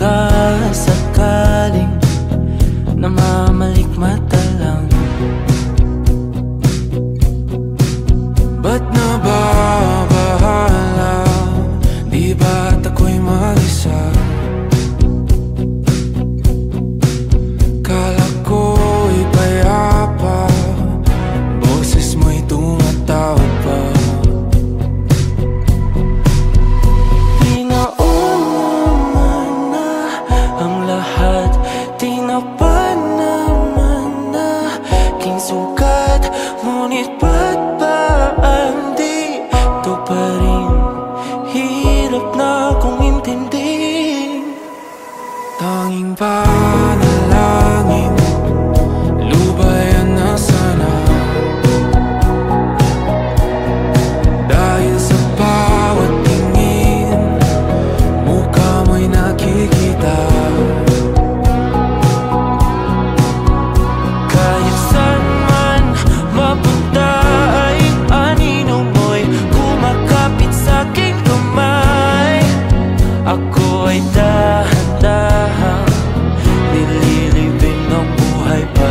pagkasakaling namamalikmata lang. Ba't nababahala? Di ba't ako'y mag-isa? Kala ko'y payapa, boses mo'y tumatawag pa. Di naman na ang lahat, di na pa naman na king sukat. Ngunit ba't ba di to pa rin? Hirap na kong intindihin. Tanging panalangin, lubayan na sana. Dahil sa bawat tingin, mukha mo'y nakikita. Kahit saan man mapunta ay anino mo'y kumakapit sa'king kamay. Ako ay dahan-dahan nililibing ng buhay pa.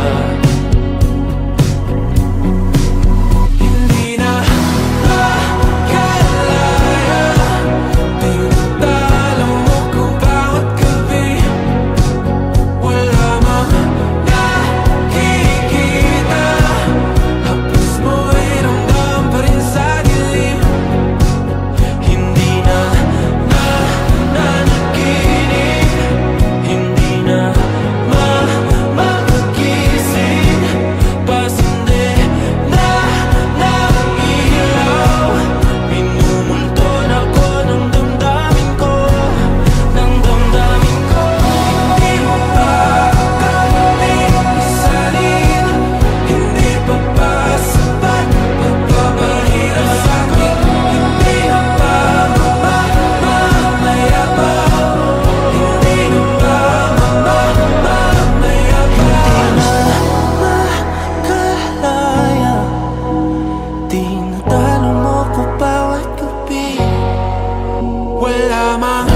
Hindi na makalaya, tinatalo mo ko bawat gabi. Wala mang nakikita, hapos mo'y ramdam pa rin sa dilim. Hindi na nanaginip, hindi na mapagising. Pasindi na ng ilaw, minumulton ako ng damdamin ko, ng damdamin ko. Hindi mo pa kaming isalin, hindi pa ba sapat pagpapahirap sa'kin? Hindi na ba mamamaya pa? Hindi na ba mamamaya pa? Makalaya, tinatalo mo ko bawat gabi. Wala mang